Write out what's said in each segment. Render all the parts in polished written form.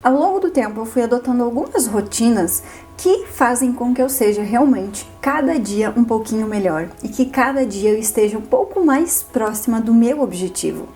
Ao longo do tempo eu fui adotando algumas rotinas que fazem com que eu seja realmente cada dia um pouquinho melhor e que cada dia eu esteja um pouco mais próxima do meu objetivo.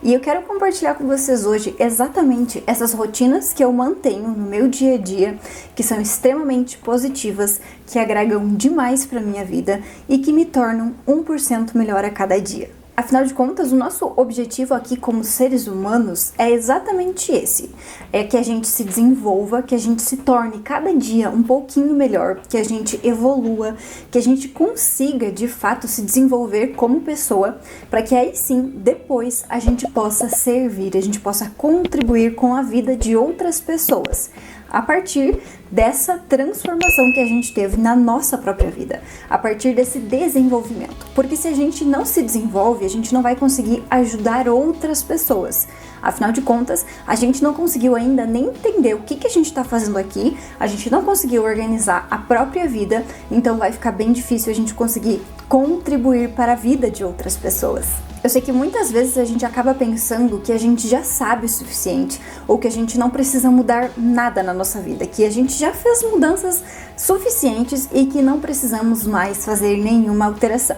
E eu quero compartilhar com vocês hoje exatamente essas rotinas que eu mantenho no meu dia a dia, que são extremamente positivas, que agregam demais para minha vida e que me tornam 1% melhor a cada dia. Afinal de contas, o nosso objetivo aqui como seres humanos é exatamente esse. É que a gente se desenvolva, que a gente se torne cada dia um pouquinho melhor, que a gente evolua, que a gente consiga de fato se desenvolver como pessoa, para que aí sim, depois, a gente possa servir, a gente possa contribuir com a vida de outras pessoas, a partir dessa transformação que a gente teve na nossa própria vida, a partir desse desenvolvimento. Porque se a gente não se desenvolve, a gente não vai conseguir ajudar outras pessoas. Afinal de contas, a gente não conseguiu ainda nem entender o que a gente está fazendo aqui, a gente não conseguiu organizar a própria vida, então vai ficar bem difícil a gente conseguir contribuir para a vida de outras pessoas. Eu sei que muitas vezes a gente acaba pensando que a gente já sabe o suficiente ou que a gente não precisa mudar nada na nossa vida, que a gente já fez mudanças suficientes e que não precisamos mais fazer nenhuma alteração.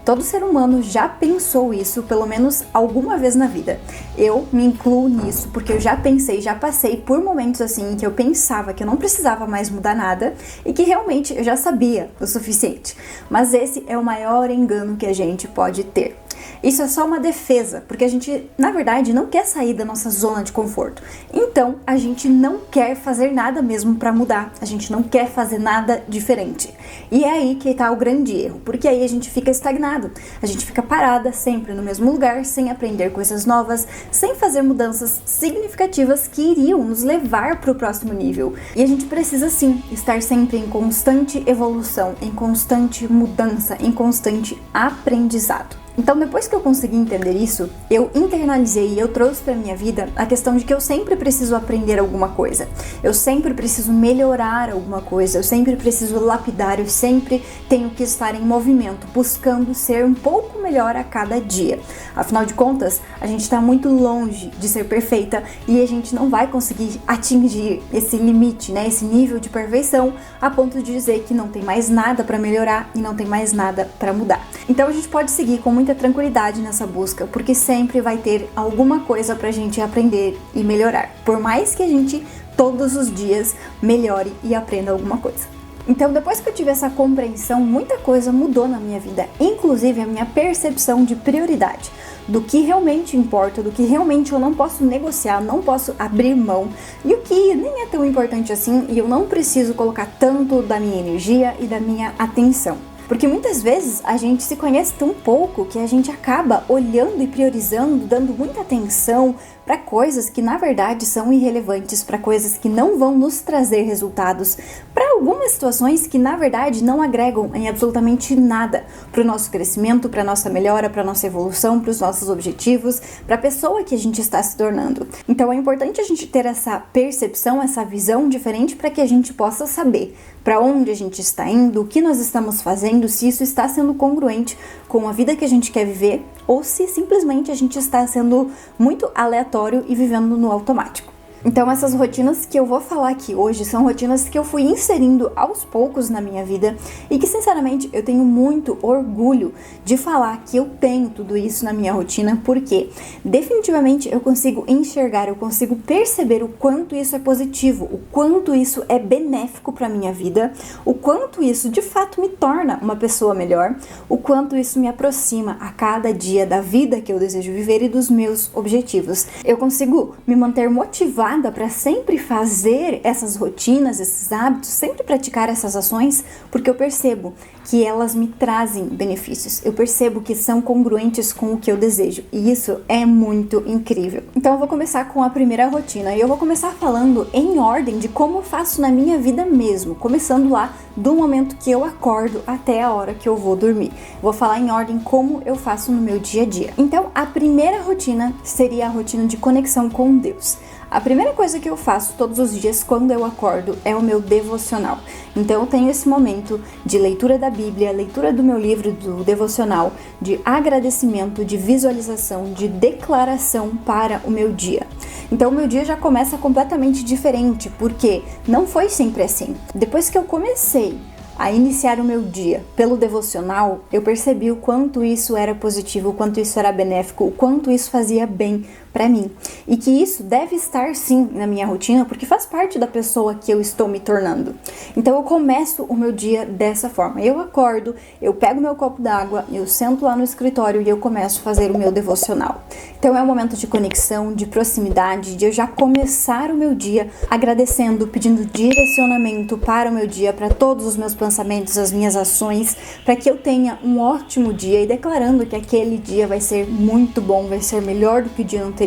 Todo ser humano já pensou isso pelo menos alguma vez na vida. Eu me incluo nisso porque eu já pensei, já passei por momentos assim em que eu pensava que eu não precisava mais mudar nada e que realmente eu já sabia o suficiente. Mas esse é o maior engano que a gente pode ter. Isso é só uma defesa, porque a gente, na verdade, não quer sair da nossa zona de conforto. Então, a gente não quer fazer nada mesmo para mudar. A gente não quer fazer nada diferente. E é aí que tá o grande erro, porque aí a gente fica estagnado. A gente fica parada sempre no mesmo lugar, sem aprender coisas novas, sem fazer mudanças significativas que iriam nos levar para o próximo nível. E a gente precisa sim estar sempre em constante evolução, em constante mudança, em constante aprendizado. Então, depois que eu consegui entender isso, eu internalizei e eu trouxe para minha vida a questão de que eu sempre preciso aprender alguma coisa. Eu sempre preciso melhorar alguma coisa, eu sempre preciso lapidar, eu sempre tenho que estar em movimento, buscando ser um pouco melhor a cada dia. Afinal de contas, a gente está muito longe de ser perfeita e a gente não vai conseguir atingir esse limite, né, esse nível de perfeição a ponto de dizer que não tem mais nada para melhorar e não tem mais nada para mudar. Então, a gente pode seguir com muita tranquilidade nessa busca, porque sempre vai ter alguma coisa pra gente aprender e melhorar, por mais que a gente todos os dias melhore e aprenda alguma coisa. Então, depois que eu tive essa compreensão, muita coisa mudou na minha vida, inclusive a minha percepção de prioridade, do que realmente importa, do que realmente eu não posso negociar, não posso abrir mão, e o que nem é tão importante assim, e eu não preciso colocar tanto da minha energia e da minha atenção. Porque muitas vezes a gente se conhece tão pouco que a gente acaba olhando e priorizando, dando muita atenção para coisas que na verdade são irrelevantes, para coisas que não vão nos trazer resultados, para algumas situações que na verdade não agregam em absolutamente nada para o nosso crescimento, para a nossa melhora, para a nossa evolução, para os nossos objetivos, para a pessoa que a gente está se tornando. Então é importante a gente ter essa percepção, essa visão diferente para que a gente possa saber para onde a gente está indo, o que nós estamos fazendo, se isso está sendo congruente com a vida que a gente quer viver ou se simplesmente a gente está sendo muito aleatório e vivendo no automático. Então, essas rotinas que eu vou falar aqui hoje são rotinas que eu fui inserindo aos poucos na minha vida e que, sinceramente, eu tenho muito orgulho de falar que eu tenho tudo isso na minha rotina, porque definitivamente eu consigo enxergar, eu consigo perceber o quanto isso é positivo, o quanto isso é benéfico para minha vida, o quanto isso de fato me torna uma pessoa melhor, o quanto isso me aproxima a cada dia da vida que eu desejo viver e dos meus objetivos. Eu consigo me manter motivada para sempre fazer essas rotinas, esses hábitos, sempre praticar essas ações, porque eu percebo que elas me trazem benefícios. Eu percebo que são congruentes com o que eu desejo e isso é muito incrível. Então eu vou começar com a primeira rotina e eu vou começar falando em ordem de como eu faço na minha vida mesmo, começando lá do momento que eu acordo até a hora que eu vou dormir. Vou falar em ordem como eu faço no meu dia a dia. Então a primeira rotina seria a rotina de conexão com Deus. A primeira coisa que eu faço todos os dias quando eu acordo é o meu devocional. Então eu tenho esse momento de leitura da Bíblia, leitura do meu livro do devocional, de agradecimento, de visualização, de declaração para o meu dia. Então o meu dia já começa completamente diferente, porque não foi sempre assim. Depois que eu comecei a iniciar o meu dia pelo devocional, eu percebi o quanto isso era positivo, o quanto isso era benéfico, o quanto isso fazia bem para mim. E que isso deve estar sim na minha rotina, porque faz parte da pessoa que eu estou me tornando. Então eu começo o meu dia dessa forma. Eu acordo, eu pego meu copo d'água, eu sento lá no escritório e eu começo a fazer o meu devocional. Então é um momento de conexão, de proximidade, de eu já começar o meu dia agradecendo, pedindo direcionamento para o meu dia, para todos os meus pensamentos, as minhas ações, para que eu tenha um ótimo dia e declarando que aquele dia vai ser muito bom, vai ser melhor do que o dia anterior,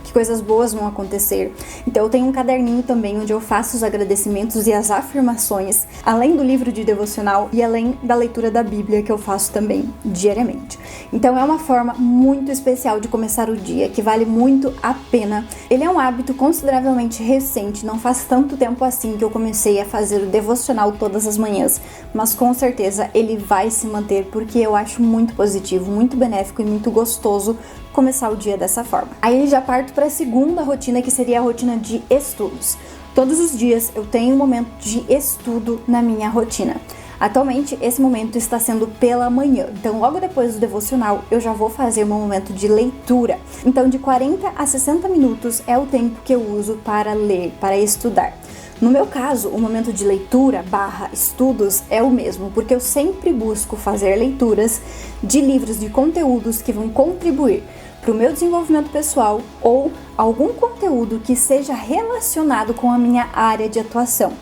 que coisas boas vão acontecer. Então eu tenho um caderninho também onde eu faço os agradecimentos e as afirmações, além do livro de devocional e além da leitura da Bíblia que eu faço também diariamente. Então é uma forma muito especial de começar o dia, que vale muito a pena. Ele é um hábito consideravelmente recente, não faz tanto tempo assim que eu comecei a fazer o devocional todas as manhãs, mas com certeza ele vai se manter, porque eu acho muito positivo, muito benéfico e muito gostoso começar o dia dessa forma. Aí já parto para a segunda rotina, que seria a rotina de estudos. Todos os dias eu tenho um momento de estudo na minha rotina. Atualmente, esse momento está sendo pela manhã, então logo depois do devocional eu já vou fazer um momento de leitura. Então de 40 a 60 minutos é o tempo que eu uso para ler, para estudar. No meu caso, o momento de leitura / estudos é o mesmo, porque eu sempre busco fazer leituras de livros de conteúdos que vão contribuir para o meu desenvolvimento pessoal ou algum conteúdo que seja relacionado com a minha área de atuação.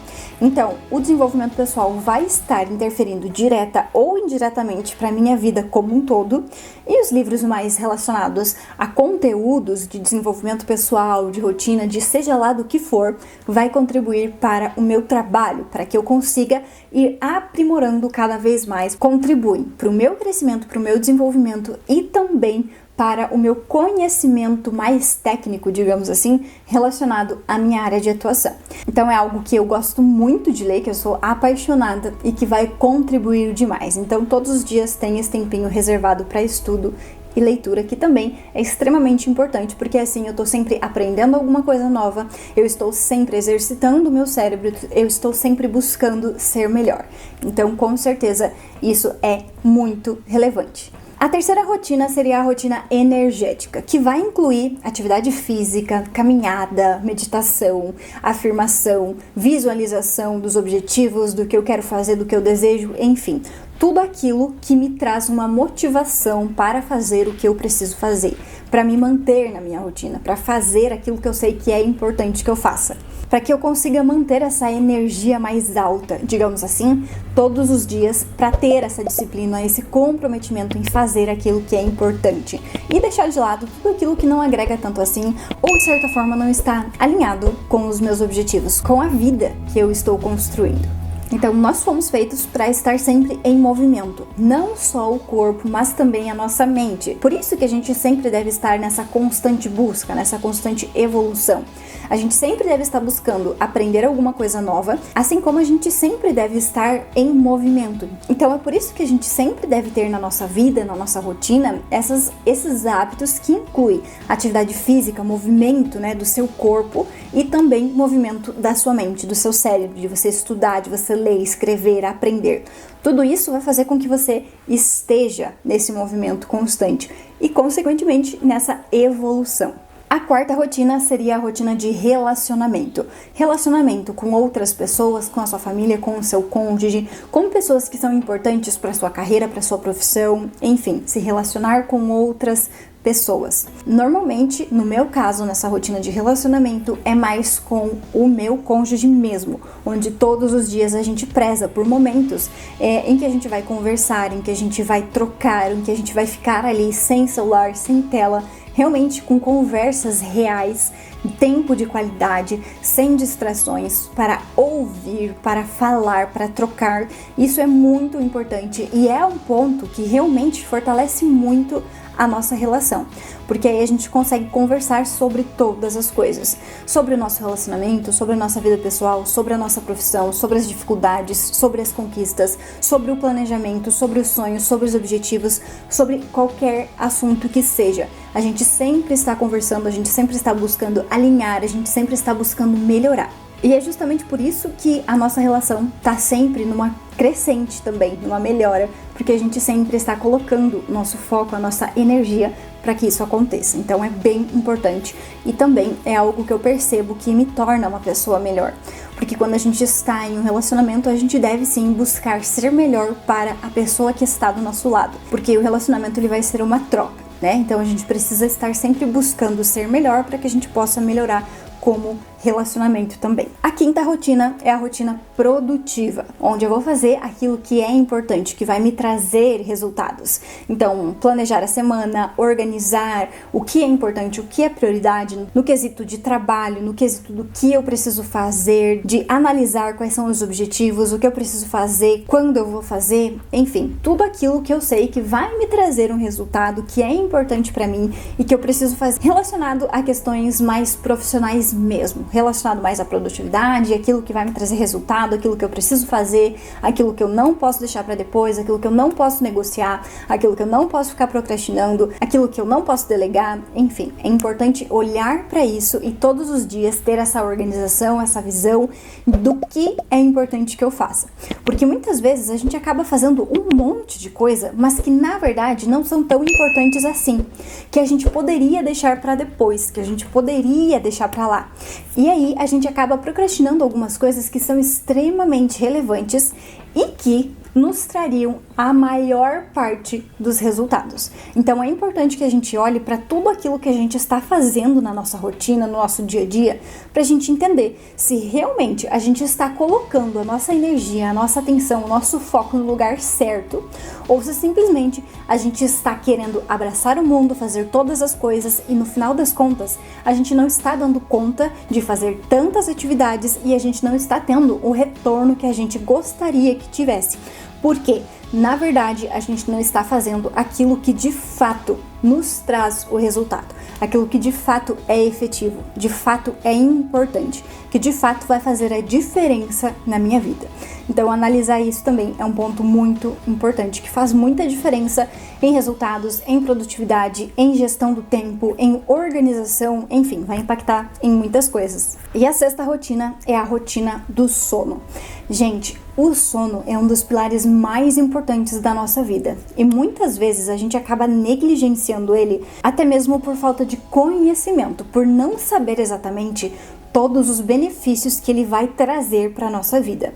Então, o desenvolvimento pessoal vai estar interferindo direta ou indiretamente para a minha vida como um todo, e os livros mais relacionados a conteúdos de desenvolvimento pessoal, de rotina, de seja lá do que for, vai contribuir para o meu trabalho, para que eu consiga ir aprimorando cada vez mais, contribuem para o meu crescimento, para o meu desenvolvimento e também para o meu conhecimento mais técnico, digamos assim, relacionado à minha área de atuação. Então é algo que eu gosto muito de ler, que eu sou apaixonada e que vai contribuir demais. Então todos os dias tem esse tempinho reservado para estudo e leitura, que também é extremamente importante, porque assim eu estou sempre aprendendo alguma coisa nova, eu estou sempre exercitando o meu cérebro, eu estou sempre buscando ser melhor. Então com certeza isso é muito relevante. A terceira rotina seria a rotina energética, que vai incluir atividade física, caminhada, meditação, afirmação, visualização dos objetivos, do que eu quero fazer, do que eu desejo, enfim, tudo aquilo que me traz uma motivação para fazer o que eu preciso fazer, para me manter na minha rotina, para fazer aquilo que eu sei que é importante que eu faça, para que eu consiga manter essa energia mais alta, digamos assim, todos os dias, para ter essa disciplina, esse comprometimento em fazer aquilo que é importante e deixar de lado tudo aquilo que não agrega tanto assim ou de certa forma não está alinhado com os meus objetivos, com a vida que eu estou construindo. Então, nós fomos feitos para estar sempre em movimento, não só o corpo, mas também a nossa mente. Por isso que a gente sempre deve estar nessa constante busca, nessa constante evolução. A gente sempre deve estar buscando aprender alguma coisa nova, assim como a gente sempre deve estar em movimento. Então, é por isso que a gente sempre deve ter na nossa vida, na nossa rotina, esses hábitos que incluem atividade física, movimento, do seu corpo e também movimento da sua mente, do seu cérebro, de você estudar, de você ler, escrever, aprender. Tudo isso vai fazer com que você esteja nesse movimento constante e, consequentemente, nessa evolução. A quarta rotina seria a rotina de relacionamento. Relacionamento com outras pessoas, com a sua família, com o seu cônjuge, com pessoas que são importantes para a sua carreira, para a sua profissão, enfim, se relacionar com outras pessoas. Normalmente, no meu caso, nessa rotina de relacionamento, é mais com o meu cônjuge mesmo, onde todos os dias a gente preza por momentos em que a gente vai conversar, em que a gente vai trocar, em que a gente vai ficar ali sem celular, sem tela, realmente com conversas reais, tempo de qualidade, sem distrações, para ouvir, para falar, para trocar. Isso é muito importante e é um ponto que realmente fortalece muito a nossa relação, porque aí a gente consegue conversar sobre todas as coisas, sobre o nosso relacionamento, sobre a nossa vida pessoal, sobre a nossa profissão, sobre as dificuldades, sobre as conquistas, sobre o planejamento, sobre os sonhos, sobre os objetivos, sobre qualquer assunto que seja. A gente sempre está conversando, a gente sempre está buscando alinhar, a gente sempre está buscando melhorar. E é justamente por isso que a nossa relação está sempre numa crescente também, numa melhora, porque a gente sempre está colocando o nosso foco, a nossa energia para que isso aconteça. Então é bem importante e também é algo que eu percebo que me torna uma pessoa melhor. Porque quando a gente está em um relacionamento, a gente deve sim buscar ser melhor para a pessoa que está do nosso lado, porque o relacionamento ele vai ser uma troca, né? Então a gente precisa estar sempre buscando ser melhor para que a gente possa melhorar como relacionamento também. A quinta rotina é a rotina produtiva, onde eu vou fazer aquilo que é importante, que vai me trazer resultados. Então, planejar a semana, organizar o que é importante, o que é prioridade no quesito de trabalho, no quesito do que eu preciso fazer, de analisar quais são os objetivos, o que eu preciso fazer, quando eu vou fazer, enfim, tudo aquilo que eu sei que vai me trazer um resultado que é importante para mim e que eu preciso fazer relacionado a questões mais profissionais mesmo, relacionado mais à produtividade, aquilo que vai me trazer resultado, aquilo que eu preciso fazer, aquilo que eu não posso deixar para depois, aquilo que eu não posso negociar, aquilo que eu não posso ficar procrastinando, aquilo que eu não posso delegar, enfim, é importante olhar para isso e todos os dias ter essa organização, essa visão do que é importante que eu faça. Porque muitas vezes a gente acaba fazendo um monte de coisa, mas que na verdade não são tão importantes assim, que a gente poderia deixar para depois, que a gente poderia deixar para lá. E aí a gente acaba procrastinando algumas coisas que são extremamente relevantes e que nos trariam a maior parte dos resultados. Então é importante que a gente olhe para tudo aquilo que a gente está fazendo na nossa rotina, no nosso dia a dia, para a gente entender se realmente a gente está colocando a nossa energia, a nossa atenção, o nosso foco no lugar certo, ou se simplesmente a gente está querendo abraçar o mundo, fazer todas as coisas e no final das contas a gente não está dando conta de fazer tantas atividades e a gente não está tendo o retorno que a gente gostaria que tivesse. Porque, na verdade, a gente não está fazendo aquilo que de fato nos traz o resultado, aquilo que de fato é efetivo, de fato é importante, que de fato vai fazer a diferença na minha vida. Então, analisar isso também é um ponto muito importante, que faz muita diferença em resultados, em produtividade, em gestão do tempo, em organização, enfim, vai impactar em muitas coisas. E a sexta rotina é a rotina do sono. Gente, o sono é um dos pilares mais importantes da nossa vida e muitas vezes a gente acaba negligenciando ele, até mesmo por falta de conhecimento, por não saber exatamente todos os benefícios que ele vai trazer para a nossa vida.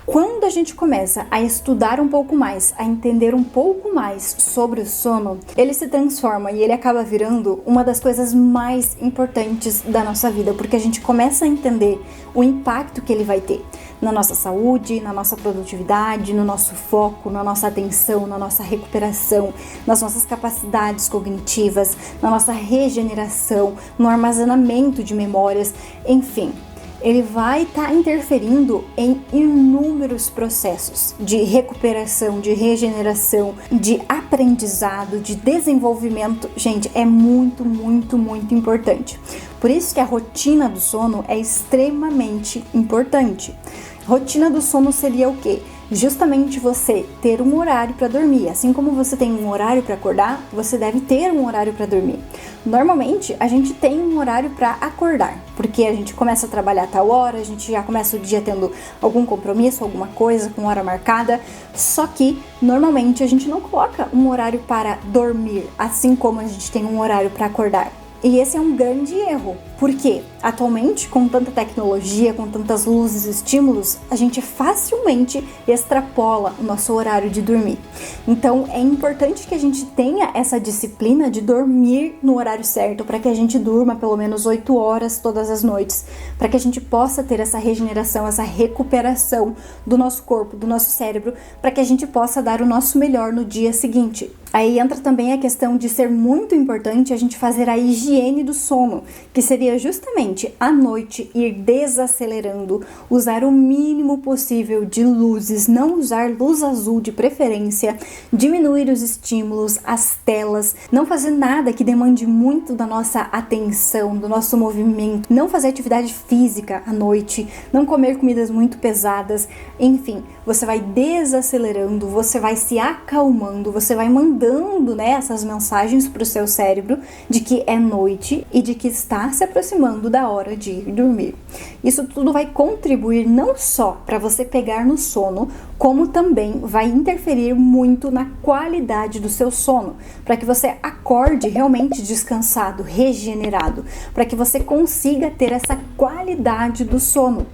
Quando a gente começa a estudar um pouco mais, a entender um pouco mais sobre o sono, ele se transforma e ele acaba virando uma das coisas mais importantes da nossa vida, porque a gente começa a entender o impacto que ele vai ter na nossa saúde, na nossa produtividade, no nosso foco, na nossa atenção, na nossa recuperação, nas nossas capacidades cognitivas, na nossa regeneração, no armazenamento de memórias, enfim. Ele vai estar interferindo em inúmeros processos de recuperação, de regeneração, de aprendizado, de desenvolvimento. Gente, é muito, muito, muito importante. Por isso que a rotina do sono é extremamente importante. Rotina do sono seria o quê? Justamente você ter um horário para dormir. Assim como você tem um horário para acordar, você deve ter um horário para dormir. Normalmente, a gente tem um horário para acordar, porque a gente começa a trabalhar a tal hora, a gente já começa o dia tendo algum compromisso, alguma coisa com hora marcada, só que, normalmente, a gente não coloca um horário para dormir, assim como a gente tem um horário para acordar. E esse é um grande erro. Por quê? Atualmente, com tanta tecnologia, com tantas luzes e estímulos, a gente facilmente extrapola o nosso horário de dormir. Então, é importante que a gente tenha essa disciplina de dormir no horário certo, para que a gente durma pelo menos 8 horas todas as noites, para que a gente possa ter essa regeneração, essa recuperação do nosso corpo, do nosso cérebro, para que a gente possa dar o nosso melhor no dia seguinte. Aí entra também a questão de ser muito importante a gente fazer a higiene do sono, que seria justamente à noite ir desacelerando, usar o mínimo possível de luzes, não usar luz azul de preferência, diminuir os estímulos, as telas, não fazer nada que demande muito da nossa atenção, do nosso movimento, não fazer atividade física à noite, não comer comidas muito pesadas, enfim, você vai desacelerando, você vai se acalmando, você vai mandando, né, essas mensagens para o seu cérebro de que é noite e de que está se aproximando da hora de ir dormir. Isso tudo vai contribuir não só para você pegar no sono, como também vai interferir muito na qualidade do seu sono, para que você acorde realmente descansado, regenerado, para que você consiga ter essa qualidade do sono.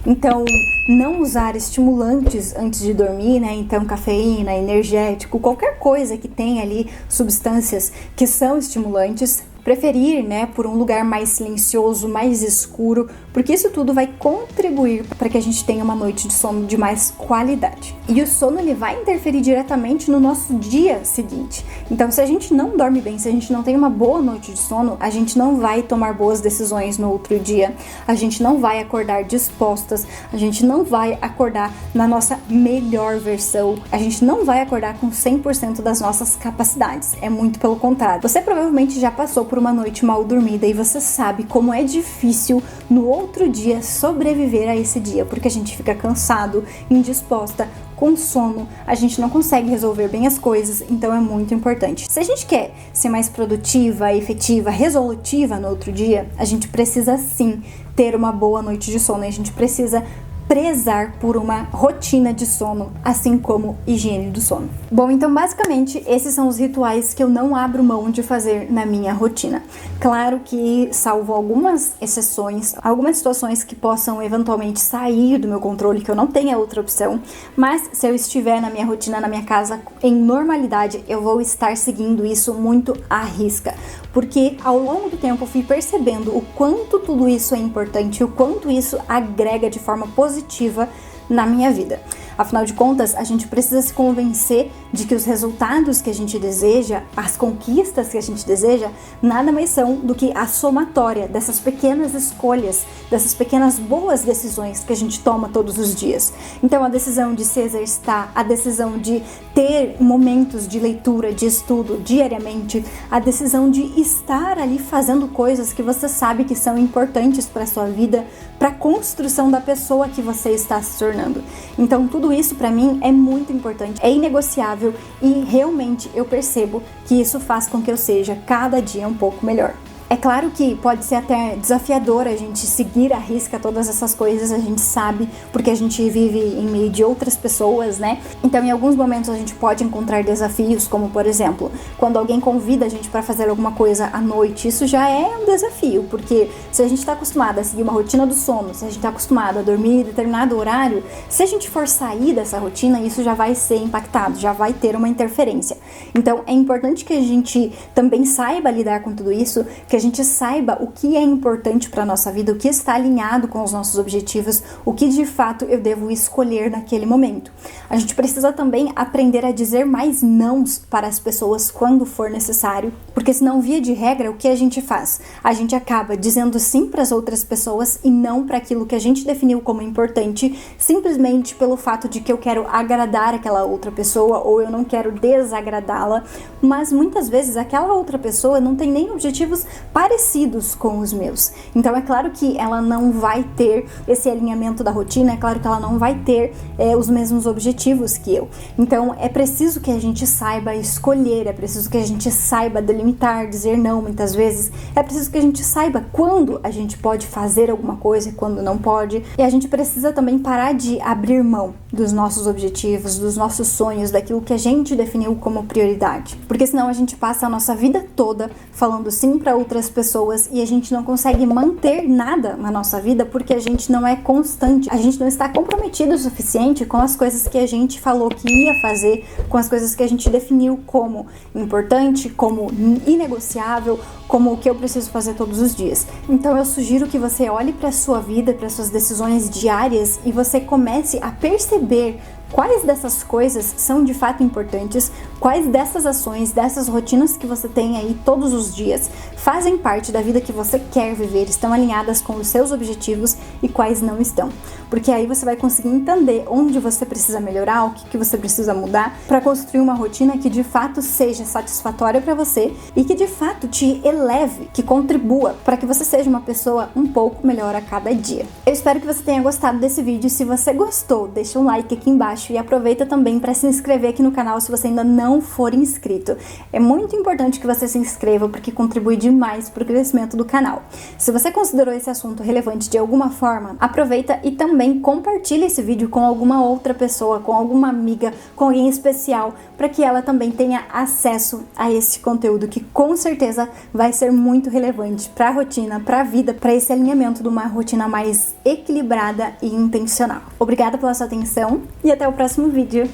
Então, não usar estimulantes antes de dormir, né? Então, cafeína, energético, qualquer coisa que tenha ali substâncias que são estimulantes, preferir, né, por um lugar mais silencioso, mais escuro, porque isso tudo vai contribuir para que a gente tenha uma noite de sono de mais qualidade. E o sono, ele vai interferir diretamente no nosso dia seguinte. Então, se a gente não dorme bem, se a gente não tem uma boa noite de sono, a gente não vai tomar boas decisões no outro dia, a gente não vai acordar dispostas, a gente não vai acordar na nossa melhor versão, a gente não vai acordar com 100% das nossas capacidades. É muito pelo contrário. Você provavelmente já passou por uma noite mal dormida e você sabe como é difícil no outro dia sobreviver a esse dia, porque a gente fica cansado, indisposta, com sono, a gente não consegue resolver bem as coisas, então é muito importante. Se a gente quer ser mais produtiva, efetiva, resolutiva no outro dia, a gente precisa sim ter uma boa noite de sono, e a gente precisa prezar por uma rotina de sono, assim como higiene do sono. Bom, então basicamente esses são os rituais que eu não abro mão de fazer na minha rotina. Claro que, salvo algumas exceções, algumas situações que possam eventualmente sair do meu controle, que eu não tenha outra opção, mas se eu estiver na minha rotina, na minha casa, em normalidade, eu vou estar seguindo isso muito à risca, porque ao longo do tempo eu fui percebendo o quanto tudo isso é importante, o quanto isso agrega de forma positiva na minha vida. Afinal de contas, a gente precisa se convencer de que os resultados que a gente deseja, as conquistas que a gente deseja, nada mais são do que a somatória dessas pequenas escolhas, dessas pequenas boas decisões que a gente toma todos os dias. Então, a decisão de se exercitar, a decisão de ter momentos de leitura, de estudo diariamente, a decisão de estar ali fazendo coisas que você sabe que são importantes para a sua vida, para a construção da pessoa que você está se tornando. Então, tudo isso para mim é muito importante, é inegociável e realmente eu percebo que isso faz com que eu seja cada dia um pouco melhor. É claro que pode ser até desafiador a gente seguir à risca todas essas coisas, a gente sabe, porque a gente vive em meio de outras pessoas, né? Então, em alguns momentos a gente pode encontrar desafios, como por exemplo, quando alguém convida a gente para fazer alguma coisa à noite, isso já é um desafio, porque se a gente está acostumado a seguir uma rotina do sono, se a gente está acostumado a dormir em determinado horário, se a gente for sair dessa rotina, isso já vai ser impactado, já vai ter uma interferência. Então, é importante que a gente também saiba lidar com tudo isso, que a gente saiba o que é importante para a nossa vida, o que está alinhado com os nossos objetivos, o que de fato eu devo escolher naquele momento. A gente precisa também aprender a dizer mais nãos para as pessoas quando for necessário, porque senão, via de regra, o que a gente faz? A gente acaba dizendo sim para as outras pessoas e não para aquilo que a gente definiu como importante, simplesmente pelo fato de que eu quero agradar aquela outra pessoa ou eu não quero desagradá-la, mas muitas vezes aquela outra pessoa não tem nem objetivos parecidos com os meus. Então é claro que ela não vai ter esse alinhamento da rotina, é claro que ela não vai ter os mesmos objetivos que eu. Então é preciso que a gente saiba escolher, é preciso que a gente saiba delimitar, dizer não muitas vezes, é preciso que a gente saiba quando a gente pode fazer alguma coisa e quando não pode, e a gente precisa também parar de abrir mão dos nossos objetivos, dos nossos sonhos, daquilo que a gente definiu como prioridade, porque senão a gente passa a nossa vida toda falando sim para outras outras pessoas e a gente não consegue manter nada na nossa vida porque a gente não é constante, a gente não está comprometido o suficiente com as coisas que a gente falou que ia fazer, com as coisas que a gente definiu como importante, como inegociável, como o que eu preciso fazer todos os dias. Então eu sugiro que você olhe para a sua vida, para suas decisões diárias e você comece a perceber quais dessas coisas são de fato importantes, quais dessas ações, dessas rotinas que você tem aí todos os dias fazem parte da vida que você quer viver, estão alinhadas com os seus objetivos e quais não estão. Porque aí você vai conseguir entender onde você precisa melhorar, o que você precisa mudar para construir uma rotina que de fato seja satisfatória para você e que de fato te eleve, que contribua para que você seja uma pessoa um pouco melhor a cada dia. Eu espero que você tenha gostado desse vídeo. Se você gostou, deixa um like aqui embaixo e aproveita também para se inscrever aqui no canal se você ainda não for inscrito. É muito importante que você se inscreva porque contribui demais para o crescimento do canal. Se você considerou esse assunto relevante de alguma forma, aproveita e também compartilha esse vídeo com alguma outra pessoa, com alguma amiga, com alguém especial, para que ela também tenha acesso a esse conteúdo que com certeza vai ser muito relevante para a rotina, para a vida, para esse alinhamento de uma rotina mais equilibrada e intencional. Obrigada pela sua atenção e até o próximo vídeo.